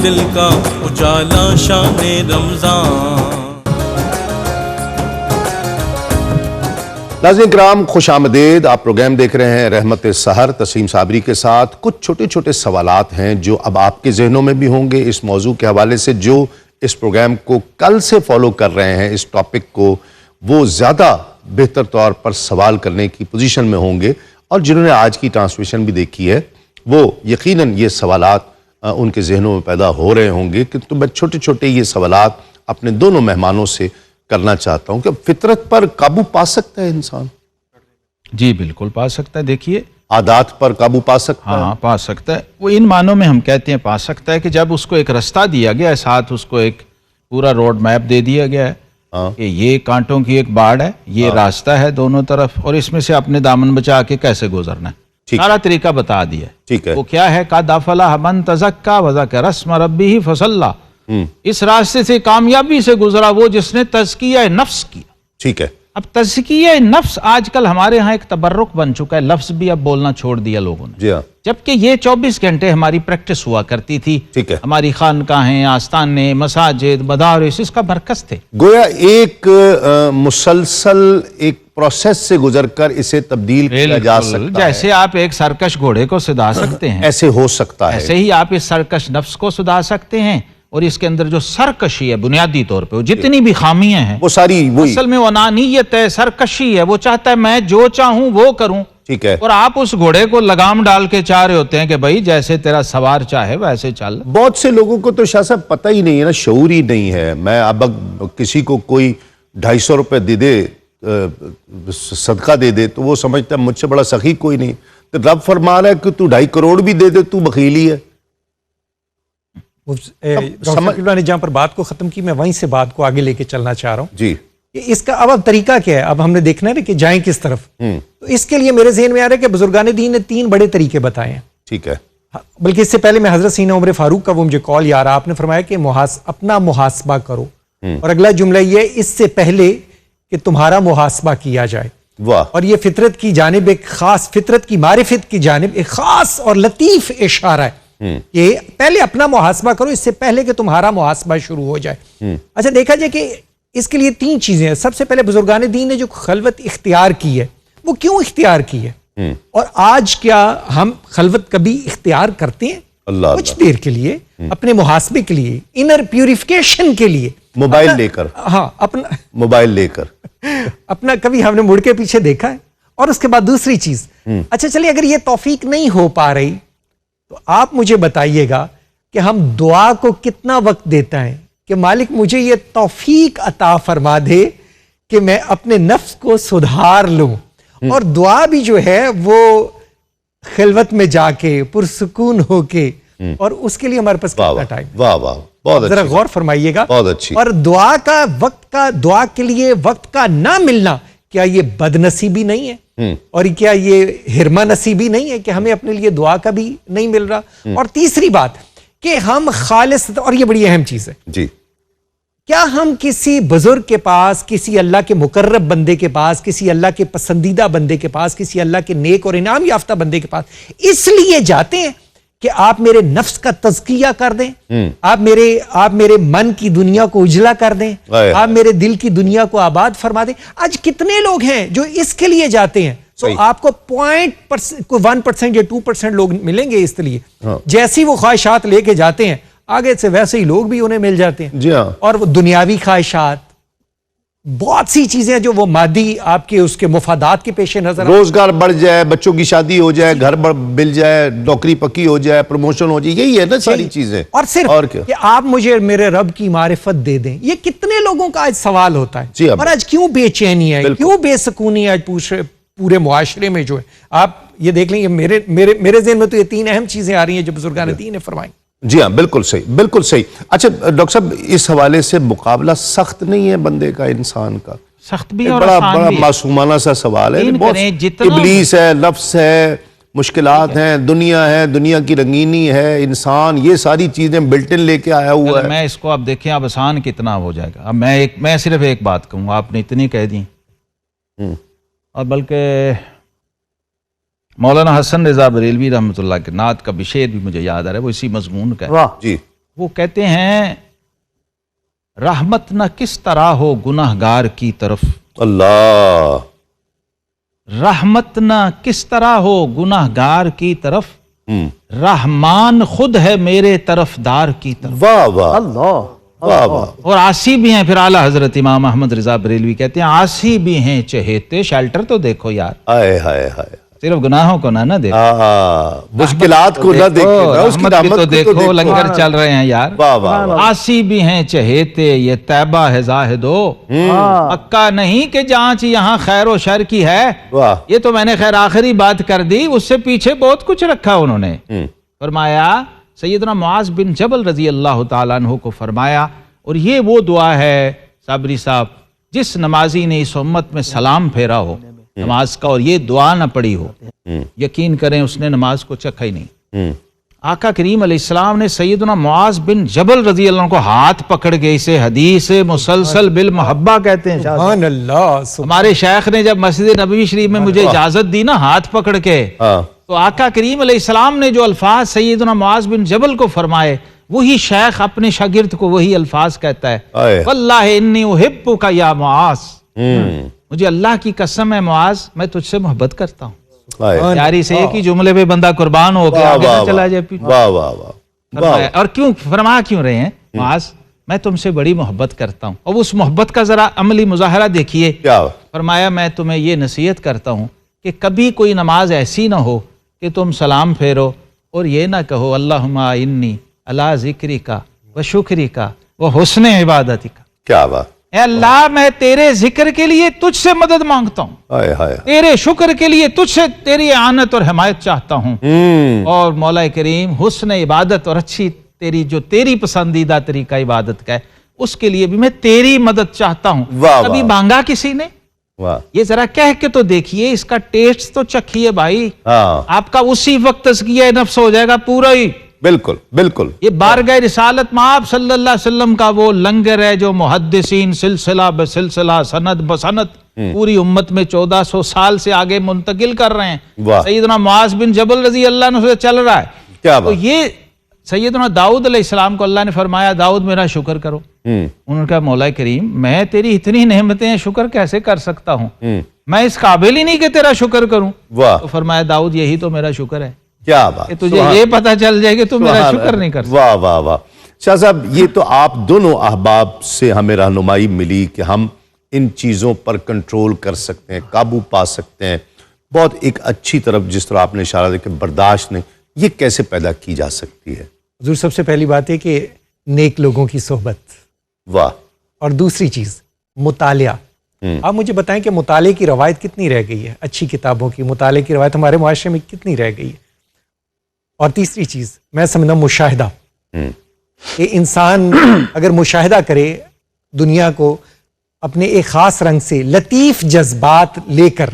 दिल का उजाला शान रमजान। नाज़रीन किराम खुश आमदीद। आप प्रोग्राम देख रहे हैं रहमत सहर तस्लीम साबरी के साथ। कुछ छोटे छोटे सवालात हैं जो अब आपके जहनों में भी होंगे इस मौजू के हवाले से। जो इस प्रोग्राम को कल से फॉलो कर रहे हैं इस टॉपिक को, वो ज़्यादा बेहतर तौर पर सवाल करने की पोजीशन में होंगे, और जिन्होंने आज की ट्रांसमिशन भी देखी है वो यकीनन ये सवालात उनके जहनों में पैदा हो रहे होंगे। किंतु मैं छोटे छोटे ये सवालात अपने दोनों मेहमानों से करना चाहता हूं कि फितरत पर काबू पा सकता है इंसान? जी बिल्कुल पा सकता है। देखिए, आदात पर काबू पा सकता है? हाँ पा सकता है। वो इन मानों में हम कहते हैं पा सकता है कि जब उसको एक रास्ता दिया गया है, साथ उसको एक पूरा रोड मैप दे दिया गया है कि ये कांटों की एक बाड़ है, ये रास्ता है दोनों तरफ, और इसमें से अपने दामन बचा के कैसे गुजरना है, सारा तरीका बता दिया। ठीक है। वो क्या है, का दाफला मन तज़क्का वज़करा रस्म रब्बिही फसल्ला। इस रास्ते से कामयाबी से गुजरा वो जिसने तज़किया नफ्स किया। ठीक है। अब तज़किया नफ्स आजकल हमारे यहाँ एक तबर्रुक बन चुका है, लफ्ज भी अब बोलना छोड़ दिया लोगों ने। जी हाँ। जबकि ये 24 घंटे हमारी प्रैक्टिस हुआ करती थी। ठीक है। हमारी खानकाहें, आस्ताने, मसाजिद, मदारिस इसका मरकज थे। गोया एक मुसलसल एक प्रोसेस से गुजरकर इसे तब्दील किया जा सकता है। जैसे आप एक सरकश घोड़े को सुधा सकते हैं, ऐसे हो सकता है। ऐसे ही आप इस सरकश नफ्स को सुधा सकते हैं। और इसके अंदर जो सरकशी है बुनियादी तौर पे, वो जितनी भी खामियां हैं वो सारी असल में अनानियत है, सरकशी है। वो चाहता है मैं जो चाहूं वो करूं। ठीक है। और आप उस घोड़े को लगाम डाल के चाह रहे होते हैं कि भाई जैसे तेरा सवार चाहे वैसे चल। बहुत से लोगों को तो शाह साहब पता ही नहीं है ना, शऊर ही नहीं है। मैं अब किसी को कोई 250 रुपए दे दे, सदका दे दे, तो वो समझता है मुझसे बड़ा सखी कोई नहीं। तो रब फरमा रहा है कि तू 2.5 करोड़ भी दे दे, तू बखीली है। ने जहां पर बात को खत्म की, मैं वहीं से बात को आगे लेके चलना चाह रहा हूं जी। इसका अब तरीका क्या है, अब हमने देखना है कि जाएं किस तरफ। तो इसके लिए मेरे ज़हन में आ रहा है कि बुजुर्गान दीन ने 3 बड़े तरीके बताए हैं। ठीक है। बल्कि इससे पहले मैं हजरत सीना उमर फारूक का वो मुझे कॉल याद रहा, आपने फरमाया कि अपना मुहासबा करो, और अगला जुमला ये इससे पहले कि तुम्हारा मुहासबा किया जाए। वाह। और ये फितरत की जानिब एक खास, फितरत की मारिफत की जानिब एक खास और लतीफ इशारा है कि पहले अपना मुहासबा करो इससे पहले कि तुम्हारा मुहासबा शुरू हो जाए। अच्छा, देखा जाए कि इसके लिए 3 चीजें हैं। सबसे पहले बुजुर्गान दीन ने जो खलवत इख्तियार की है, वो क्यों इख्तियार की है, और आज क्या हम खलवत कभी इख्तियार करते हैं? अल्लाह कुछ देर के लिए, अपने मुहासबे के लिए, इनर प्यूरिफिकेशन के लिए, मोबाइल लेकर। हाँ, अपना मोबाइल लेकर अपना कभी हमने मुड़ के पीछे देखा है? और उसके बाद दूसरी चीज, अच्छा चलिए, अगर ये तौफीक नहीं हो पा रही तो आप मुझे बताइएगा कि हम दुआ को कितना वक्त देता है कि मालिक मुझे ये तौफीक अता फरमा दे कि मैं अपने नफ्स को सुधार लूं। और दुआ भी जो है वो खिलवत में जाके पुरसुकून होके, और उसके लिए हमारे पास कितना टाइम। वाह वाह, बहुत जरा गौर फरमाइएगा। बहुत अच्छी। और दुआ का वक्त का, दुआ के लिए वक्त का ना मिलना, क्या ये बदनसीबी नहीं है? और क्या ये हिरमा नसीबी नहीं है कि हमें अपने लिए दुआ का भी नहीं मिल रहा? और तीसरी बात कि हम खालिस, और ये बड़ी अहम चीज है जी, क्या हम किसी बुजुर्ग के पास, किसी अल्लाह के मुकर्रब बंदे के पास, किसी अल्लाह के पसंदीदा बंदे के पास, किसी अल्लाह के नेक और इनाम याफ्ता बंदे के पास इसलिए जाते हैं कि आप मेरे नफ्स का तज़किया कर दें, आप मेरे मन की दुनिया को उजला कर दें, आप मेरे दिल की दुनिया को आबाद फरमा दें? आज कितने लोग हैं जो इसके लिए जाते हैं? तो आपको 1% या 2% लोग मिलेंगे इसलिए। जैसी वो ख्वाहिशात लेके जाते हैं आगे से, वैसे ही लोग भी उन्हें मिल जाते हैं। जी हाँ। और वो दुनियावी ख्वाहिशात, बहुत सी चीजें जो वो मादी आपके उसके मुफादात के पेश नजर, रोजगार बढ़ जाए, बच्चों की शादी हो जाए, घर मिल जाए, नौकरी पक्की हो जाए, प्रमोशन हो जाए, यही है ना सारी चीजें। और सिर्फ और क्या? कि आप मुझे मेरे रब की मारिफत दे दें, ये कितने लोगों का आज सवाल होता है। और आज क्यों बेचैनी है, क्यों बेसुकूनी है आज पूरे मुआशरे में जो है। आप ये देख लेंगे, मेरे ज़हन में तो ये 3 अहम चीजें आ रही हैं जो बुजुर्गान दीन ने फरमाई। जी हाँ, बिल्कुल सही, बिल्कुल सही। अच्छा डॉक्टर साहब, इस हवाले से मुकाबला सख्त नहीं है बंदे का, इंसान का? सख्त भी और बड़ा मासूमाना सा सवाल है। इब्लीस है, नफ्स है, मुश्किलात हैं, दुनिया की रंगीनी है, इंसान, ये सारी चीजें बिल्टिन लेके आया हुआ है। मैं इसको अब देखें, अब आसान कितना हो जाएगा। अब मैं सिर्फ एक बात कहूँगा, आपने इतनी कह दी। और बल्कि मौलाना हसन रजा बरेलवी रहमतुल्लाह के नात का विषय भी मुझे याद आ रहा है, वो इसी मजमून का है। जी। वो कहते हैं रहमत न किस तरह हो गुनाहगार की तरफ, अल्लाह, रहमत न किस तरह हो गुनाहगार की तरफ, रहमान खुद है मेरे तरफदार की तरफ। वाह वाह वाह वाह। और आसी भी हैं, फिर आला हजरत इमाम अहमद रिजा बरेलवी कहते हैं आसी भी हैं चहेते, शेल्टर तो देखो यार, हाय हाय हाय, सिर्फ गुनाहों को ना देखो, मुश्किलात को ना देखो, उसकी रहमत भी रहमत तो को देखो, लंगर चल रहे हैं यार। वाह वाह वाह। आसी भी हैं चहेते ये तैबा है जाहिदो, पक्का नहीं कि जांच यहाँ खैर और शर की है। वाह। ये तो मैंने खैर आखिरी बात कर दी, उससे पीछे बहुत कुछ रखा उन्होंने। फरमाया सैयदना मुआज बिन जबल रजी अल्लाह ताला अन्हु को फरमाया, और ये वो दुआ है साबरी साहब, जिस नमाजी ने इस उम्मत में सलाम फेरा हो नमाज का और ये दुआ न पड़ी हो, यकीन करें उसने नमाज को चखा ही नहीं। आका करीम अलैहिस्सलाम ने सैयदना मुआज बिन जबल रजी अल्लाह को हाथ पकड़ के, इसे हदीस मुसलसल बिल मोहब्बा कहते हैं। सुभान अल्लाह। हमारे शेख ने जब मस्जिद नबवी शरीफ में मुझे इजाजत दी ना हाथ पकड़ के, तो आका करीम अलैहिस्सलाम ने जो अल्फाज सैयदना मुआज बिन जबल को फरमाए, वही शेख अपने शागिर्द को वही अल्फाज कहता है, वल्लाहि इन्नी उहिब्बुका या मुआज, मुझे अल्लाह की कसम है मुआज, मैं तुझसे मोहब्बत करता हूँ। यारी से एक ही जुमले पे बंदा कुर्बान हो गया, आगे ना चला जाए। वाह वाह वाह। और क्यों फरमा क्यों रहे हैं मुआज, मैं तुमसे बड़ी मोहब्बत करता हूँ। और उस मोहब्बत का जरा अमली मुजाहरा देखिए। फरमाया मैं तुम्हें ये नसीहत करता हूँ कि कभी कोई नमाज ऐसी ना हो कि तुम सलाम फेरो और ये ना कहो अल्लाहुम्मा इन्नी अला जिक्रिका व शुक्रिका व हुस्ने इबादतिका। क्या बात। अल्लाह मैं तेरे जिक्र के लिए तुझसे मदद मांगता हूँ, तेरे शुक्र के लिए तुझसे तेरी आनत और हिमायत चाहता हूँ, और मौला करीम हुस्न इबादत और अच्छी तेरी जो तेरी पसंदीदा तरीका इबादत का है उसके लिए भी मैं तेरी मदद चाहता हूँ। कभी मांगा किसी ने? ये जरा कह के तो देखिए, इसका टेस्ट तो चखिए भाई। आपका उसी वक्त तज़किया नफ्स हो जाएगा पूरा ही। बिल्कुल बिल्कुल। ये बारगाह रिसालत माब सल्लल्लाहु अलैहि वसल्लम का वो लंगर है जो मुहद्दिसीन सिलसिला बसिलसिला सनद बसनद पूरी उम्मत में 1400 साल से आगे मुंतकिल कर रहे हैं। सैयदना मुआज बिन जबल रजी अल्लाह अन्हु से चल रहा है। क्या तो ये सैयदना दाऊद अलैहिस्सलाम को अल्लाह ने फरमाया दाऊद मेरा शुक्र करो। उन्होंने कहा मौला करीम मैं तेरी इतनी नेमतें हैं शुक्र कैसे कर सकता हूँ, मैं इस काबिल ही नहीं कि तेरा शुक्र करूं। तो फरमाया दाऊद यही तो मेरा शुक्र है। क्या बात, तुझे ये पता चल जाए कि तू मेरा शुक्र नहीं कर सकता। वाह वाह वाह। शाह साहब ये तो आप दोनों अहबाब से हमें रहनुमाई मिली कि हम इन चीज़ों पर कंट्रोल कर सकते हैं, काबू पा सकते हैं। बहुत एक अच्छी तरफ जिस तरह आपने इशारा दिया कि बर्दाश्त नहीं, ये कैसे पैदा की जा सकती है? हुजूर सबसे पहली बात है कि नेक लोगों की सोहबत। वाह। और दूसरी चीज़ मुतालिया। आप मुझे बताएं कि मुताले की रवायत कितनी रह गई है, अच्छी किताबों की मुताले की रवायत हमारे मुआशरे में कितनी रह गई है। और तीसरी चीज़ मैं समझता मुशाहिदा, कि इंसान अगर मुशाहिदा करे दुनिया को अपने एक ख़ास रंग से लतीफ़ जज्बात लेकर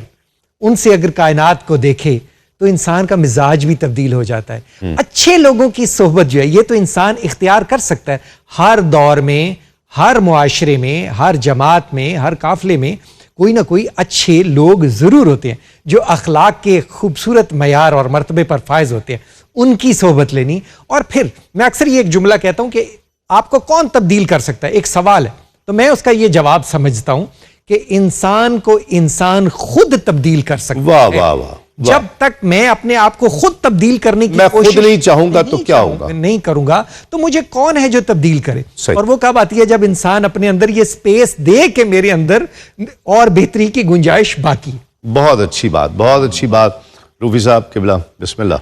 उनसे अगर कायनात को देखे तो इंसान का मिजाज भी तब्दील हो जाता है। अच्छे लोगों की सोहबत जो है ये तो इंसान इख्तियार कर सकता है। हर दौर में, हर मुआशरे में, हर जमात में, हर काफिले में कोई ना कोई अच्छे लोग ज़रूर होते हैं जो अखलाक के खूबसूरत मयार और मर्तबे पर फायज होते हैं, उनकी सोहबत लेनी। और फिर मैं अक्सर ये एक जुमला कहता हूं कि आपको कौन तब्दील कर सकता है, एक सवाल है, तो मैं उसका ये जवाब समझता हूं कि इंसान को इंसान खुद तब्दील कर सकता है। वाह वाह वाह। जब तक मैं अपने आप को खुद तब्दील करने की मैं कोशिश खुद नहीं चाहूंगा तो क्या होगा, नहीं करूंगा तो मुझे कौन है जो तब्दील करे। और वो कब आती है जब इंसान अपने अंदर ये स्पेस दे के मेरे अंदर और बेहतरी की गुंजाइश बाकी। बहुत अच्छी बात, बहुत अच्छी बात। रूफी साहब किबला बिस्मिल्लाह।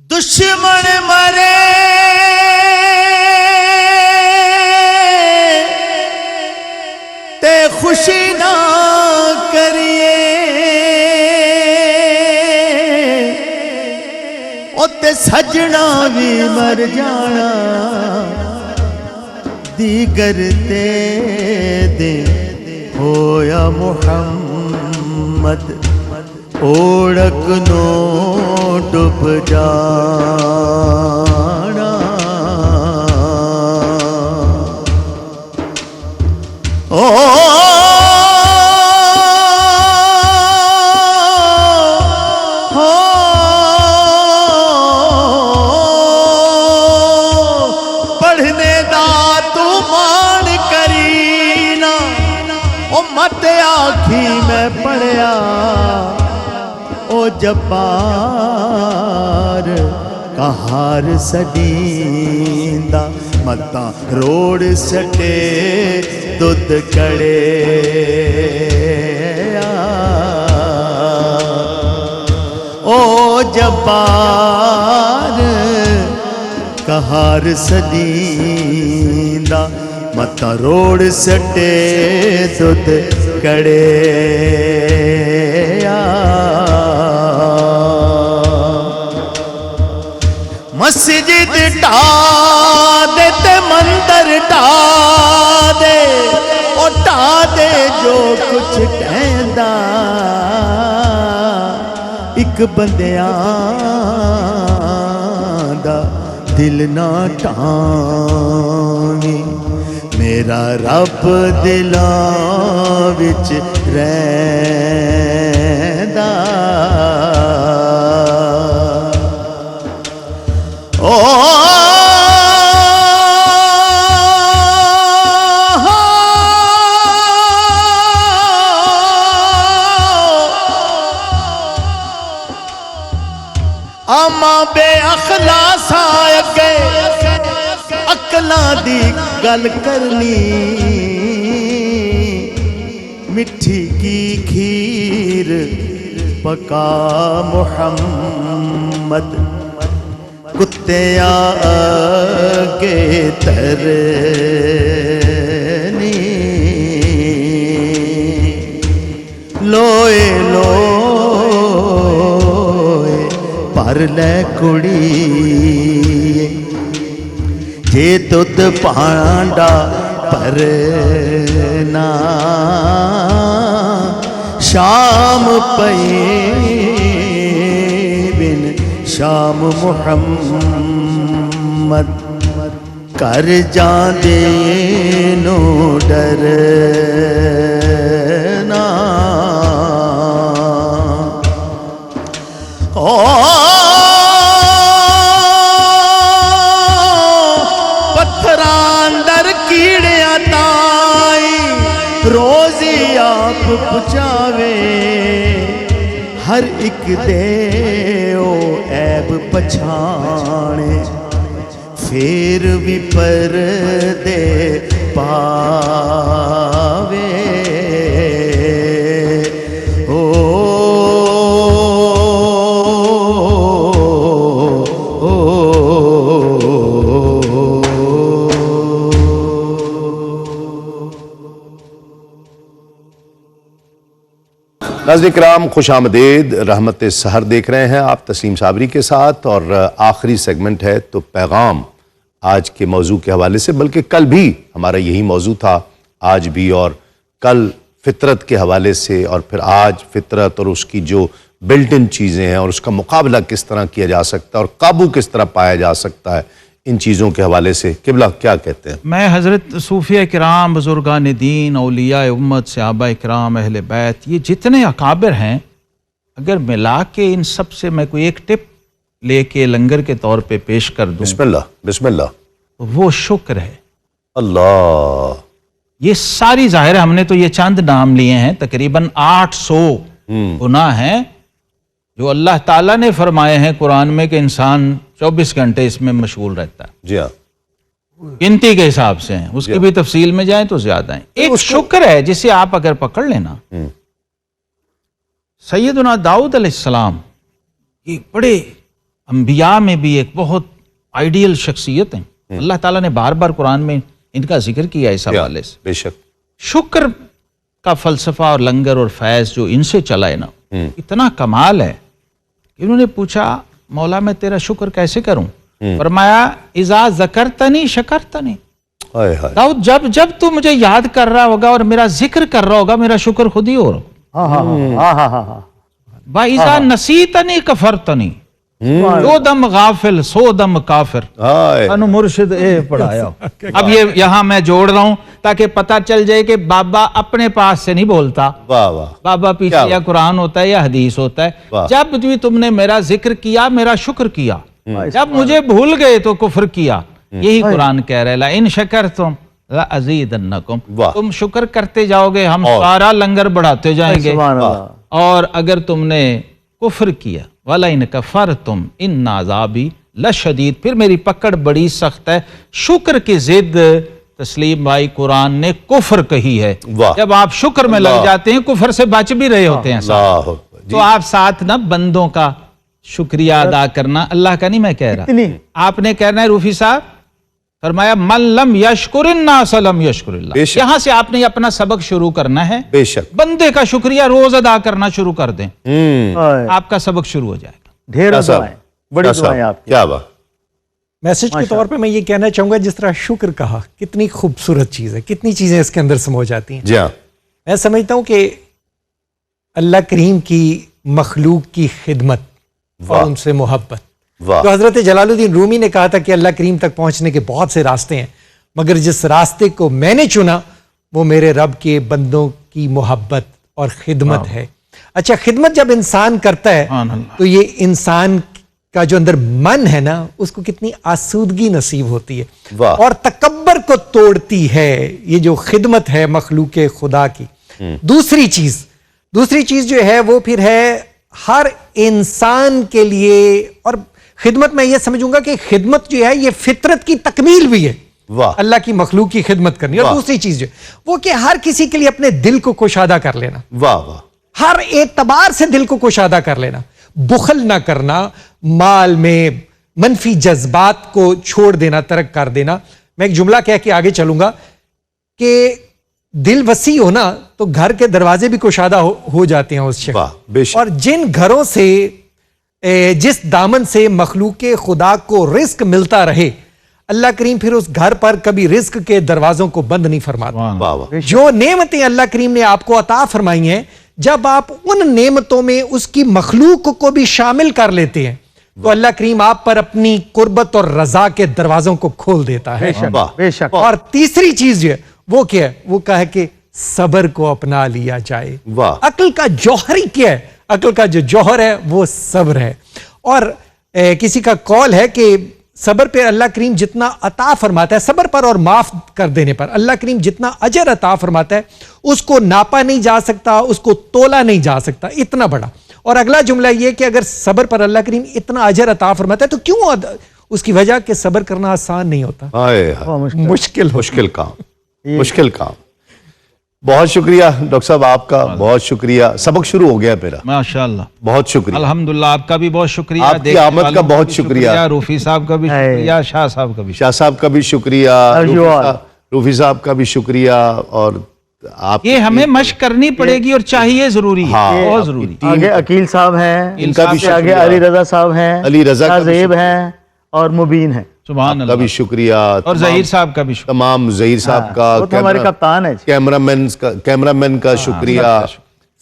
दुश्मन मरे ते खुशी ना करिए, ते सजना भी मर जाना दीगर ते दे होया मुहम्मद ओढ़क नो डूब जाना। ओ आखी मैं पढ़िया ओ जब्बार कहार सदींदा मता रोड सटे दुध कड़े ओ जब्बार कहार सदींदा मता रोड सटे दुध कड़े मस्जिद ढा दे ते मंदिर ढा दे ओ ढा दे जो कुछ कहंदा एक बंदियां दा दिल ना टावी मेरा रब दिलां विच रहिंदा ओ आमा बे अखलासा अगे अकलां दी गल करनी मिठी की खीर पका मुहम्मद कुत्तिया आगे तरनी लोए लोए पर ले कुड़ी जे दुध पांडा परना शाम पई बिन शाम मुहम्मद कर जांदे नो डरना ओ अंदर कीड़िया ताई रोजी आप पुचावे हर एक दे ओ ऐब पछाणे फिर भी पर्दे पावे ओ नाज़रीन किराम खुश आमदीद। रहमत सहर देख रहे हैं आप तस्लीम साबरी के साथ और आखिरी सेगमेंट है तो पैगाम आज के मौजू के हवाले से, बल्कि कल भी हमारा यही मौजू था, आज भी और कल फितरत के हवाले से और फिर आज फितरत और उसकी जो बिल्ट इन चीज़ें हैं और उसका मुकाबला किस तरह किया जा सकता है और काबू किस तरह पाया जा सकता है, इन चीज़ों के हवाले से किबला क्या कहते हैं? मैं हज़रत सूफिया किराम, बुजुर्गान दीन, औलिया उम्मत, सहाबा किराम, अहले बैत, ये जितने अकाबिर हैं, अगर मिला के इन सब से मैं कोई एक टिप लेके लंगर के तौर पे पेश कर दूं, बिस्मिल्लाह बिस्मिल्लाह, वो शुक्र है। अल्लाह, ये सारी जाहिर है हमने तो ये चंद नाम लिए हैं, तकरीबन 800 गुनाह हैं जो अल्लाह ताला ने फरमाए हैं कुरान में कि इंसान 24 घंटे इसमें मशगूल रहता है। जी हाँ, गिनती के हिसाब से हैं, उसकी भी तफसील में जाए तो ज्यादा है। एक शुक्र है जिसे आप अगर पकड़ लेना, सैयदना दाऊद अलैहिस्सलाम एक बड़े अंबिया में भी एक बहुत आइडियल शख्सियत है। अल्लाह ताला ने बार बार कुरान में इनका जिक्र किया इस हवाले से। बेशक शुक्र का फलसफा और लंगर और फैज जो इनसे चला है ना, इतना कमाल है। इन्होंने पूछा मौला मैं तेरा शुक्र कैसे करूं? फरमाया इज़ा ज़करतनी शकरतनी। दाऊद जब जब तू मुझे याद कर रहा होगा और मेरा जिक्र कर रहा होगा, मेरा शुक्र खुद ही होगा। इज़ा नसीतनी कफरतनी, जो दम गाफिल सो दम काफिर। अनु मुर्शिद पढ़ाया। अब ये यहाँ मैं जोड़ रहा हूँ ताकि पता चल जाए कि बाबा अपने पास से नहीं बोलता, बाबा पीछे या कुरान होता है या हदीस होता है। जब भी तुमने मेरा जिक्र किया मेरा शुक्र किया, जब मुझे भूल गए तो कुफ्र किया। यही कुरान कह रहा है इन शकर तुम लअज़ीदन्नकुम, वाह। तुम शुक्र करते जाओगे, हम और? सारा लंगर बढ़ाते जाएंगे। सुभान अल्लाह। और अगर तुमने कुफ्र किया, वलइन कफरतुम इन्ना अज़ाबी लशदीद, फिर मेरी पकड़ बड़ी सख्त है। शुक्र की जिद तस्लीम भाई कुरान ने कुफ्र कही है। वाह। जब आप शुक्र में लग जाते हैं, कुफ्र से बच भी रहे होते हैं साथ। अल्लाह अकबर। तो आप साथ ना बंदों का शुक्रिया अदा करना, अल्लाह का नहीं मैं कह रहा, इतनी आपने कहना है। रूफी साहब फरमाया मन लम यशकुरिन्नास लम यशकुरिल्लाह। बेशक। यहां से आपने अपना सबक शुरू करना है। बेशक। बंदे का शुक्रिया रोज अदा करना शुरू कर दें, हाय, आपका सबक शुरू हो जाएगा। ढेरों क्या साहब? दुआएं, बड़ी क्या दुआएं साहब? आपकी। क्या बात। मैसेज के तौर पे मैं ये कहना चाहूंगा, जिस तरह शुक्र कहा, कितनी खूबसूरत चीज है, कितनी चीजें इसके अंदर समो जाती हैं। जी हाँ। मैं समझता हूं कि अल्लाह करीम की मखलूक की खिदमत वाह। और उनसे मोहब्बत, वाह। तो हजरत जलालुद्दीन रूमी ने कहा था कि अल्लाह करीम तक पहुंचने के बहुत से रास्ते हैं, मगर जिस रास्ते को मैंने चुना वो मेरे रब के बंदों की मोहब्बत और खिदमत है। अच्छा, खिदमत जब इंसान करता है सुभान अल्लाह। तो ये इंसान का जो अंदर मन है ना, उसको कितनी आसूदगी नसीब होती है वाह। और तकब्बर को तोड़ती है ये जो खिदमत है मखलूक खुदा की। दूसरी चीज जो है वो फिर है हर इंसान के लिए, और खिदमत मैं ये समझूंगा कि खिदमत जो है ये फितरत की तकमील भी है। वाह। अल्लाह की मखलूक की खिदमत करनी। और वाह। दूसरी चीज जो वो कि हर किसी के लिए अपने दिल को कुशादा कर लेना, वाह वाह। हर एतबार से दिल को कुशादा कर लेना, बुखल ना करना, माल में मनफी जज्बात को छोड़ देना, तरक कर देना। मैं एक जुमला कह के आगे चलूंगा कि दिल वसी हो ना तो घर के दरवाजे भी कुशादा हो जाते हैं उस शख्स। वाह, बेशक। और जिन घरों से जिस दामन से मखलूक खुदा को रिस्क मिलता रहे, अल्लाह करीम फिर उस घर पर कभी रिस्क के दरवाजों को बंद नहीं फरमाता। वाह वाह। जो नेमतें अल्लाह करीम ने आपको अता फरमाई हैं, जब आप उन नेमतों में उसकी मखलूक को भी शामिल कर लेते हैं तो अल्लाह करीम आप पर अपनी कुर्बत और रजा के दरवाजों को खोल देता है। वाह। बेशक। और तीसरी चीज जो है वो क्या है, वो कहा है कि सब्र को अपना लिया जाए। वाह। अक्ल का जौहर ही क्या है? अक्ल का जो जौहर है वो सब्र है। और किसी का कौल है कि सब्र पे अल्लाह करीम जितना अता फरमाता है, सब्र पर और माफ कर देने पर अल्लाह करीम जितना अजर अता फरमाता है, उसको नापा नहीं जा सकता, उसको तोला नहीं जा सकता, इतना बड़ा। और अगला जुमला यह कि अगर सब्र पर अल्लाह करीम इतना अजर अता फरमाता है तो क्यों उसकी वजह कि सब्र करना आसान नहीं होता, हाय हाय। मुश्किल होता। मुश्किल काम, मुश्किल काम। बहुत शुक्रिया डॉक्टर साहब आपका, बहुत शुक्रिया। सबक शुरू हो गया मेरा। माशाअल्लाह, बहुत शुक्रिया। अल्हम्दुलिल्लाह। आपका भी बहुत शुक्रिया, आपकी देखने आमद का वालों बहुत भी शुक्रिया। रूफी साहब का भी शुक्रिया, शाह साहब का भी शाह साहब का भी शुक्रिया, अर्जुआल। रूफी साहब का भी शुक्रिया। और आप ये हमें मशक करनी पड़ेगी और चाहिए, जरूरी है, हाँ, बहुत आपकी जरूरी। आगे अकील साहब हैं, इनका भी इससे आगे शुक्रिया। अली रजा साहब हैं, अली रजा का भी शाहजेब शुक्रिया। हैं और मुबीन हैं। सुभान का अल्लाह। भी शुक्रिया। और जहीर साहब का भी शुक्रिया। तमाम जहीर साहब का, वो तो हमारे कप्तान है जी। कैमरामैन का शुक्रिया।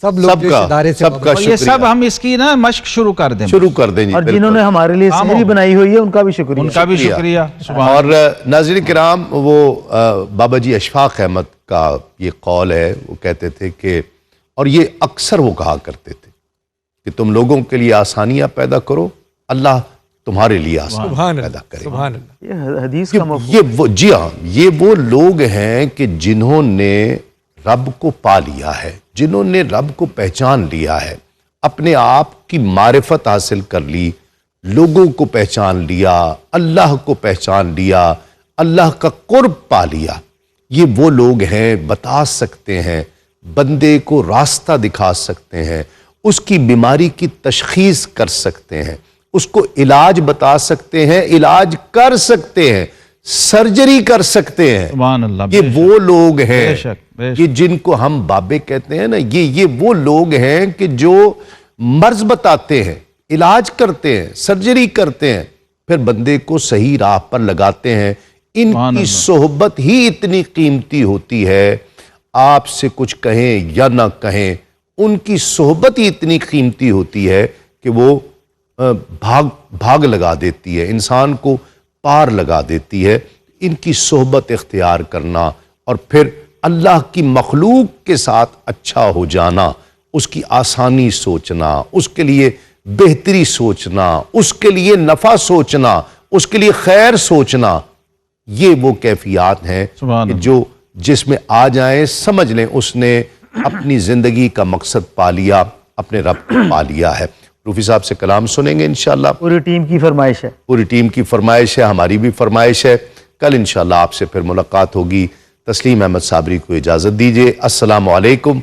सब लोग जो इस इदारे से सबका और ये सब शुक्रिया। हम इसकी ना मशक शुरू कर दें। शुरू कर दें जी, और बिल्कुल। जिन्होंने हमारे लिए सहरी बनाई हुई है उनका भी शुक्रिया। उनका भी शुक्रिया। सुभान और नाज़रीन किराम, वो बाबा जी अशफाक अहमद का ये कौल है, वो कहते थे कि, और ये अक्सर वो कहा करते थे कि तुम लोगों के लिए आसानियां पैदा करो, अल्लाह तुम्हारे लिए आसान सुभान पैदा अल्लाह, करे। सुभान अल्लाह। ये हदीस का मफ़हूम। ये वो, जी हाँ, ये वो लोग हैं कि जिन्होंने रब को पा लिया है, जिन्होंने रब को पहचान लिया है, अपने आप की मारिफत हासिल कर ली, लोगों को पहचान लिया, अल्लाह को पहचान लिया, अल्लाह का कुर्ब पा लिया। ये वो लोग हैं, बता सकते हैं, बंदे को रास्ता दिखा सकते हैं, उसकी बीमारी की तशखीस कर सकते हैं, उसको इलाज बता सकते हैं, इलाज कर सकते हैं, सर्जरी कर सकते हैं। सुभान अल्लाह। ये बेशक, वो लोग हैं, बेशक, बेशक। ये जिनको हम बाबे कहते हैं ना, ये वो लोग हैं कि जो मर्ज बताते हैं, इलाज करते हैं, सर्जरी करते हैं, फिर बंदे को सही राह पर लगाते हैं। इनकी सोहबत ही इतनी कीमती होती है, आपसे कुछ कहें या ना कहें, उनकी सोहबत ही इतनी कीमती होती है कि वो भाग लगा देती है, इंसान को पार लगा देती है। इनकी सोहबत इख्तियार करना और फिर अल्लाह की मखलूक के साथ अच्छा हो जाना, उसकी आसानी सोचना, उसके लिए बेहतरी सोचना, उसके लिए नफ़ा सोचना, उसके लिए खैर सोचना, ये वो कैफियत हैं सुभान कि जो जिसमें आ जाए समझ लें उसने अपनी जिंदगी का मकसद पा लिया, अपने रब को पा लिया है। रूफी साहब से कलाम सुनेंगे इंशाल्लाह। पूरी टीम की फरमाइश है। पूरी टीम की फरमाइश है, हमारी भी फरमाइश है। कल इंशाल्लाह आपसे फिर मुलाकात होगी। तस्लीम अहमद साबरी को इजाजत दीजिए। अस्सलामु अलैकुम।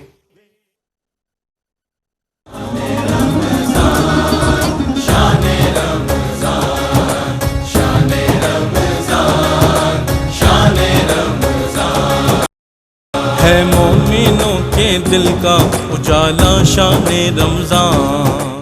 है मोमिनों के दिल का उजाला शान रमजान।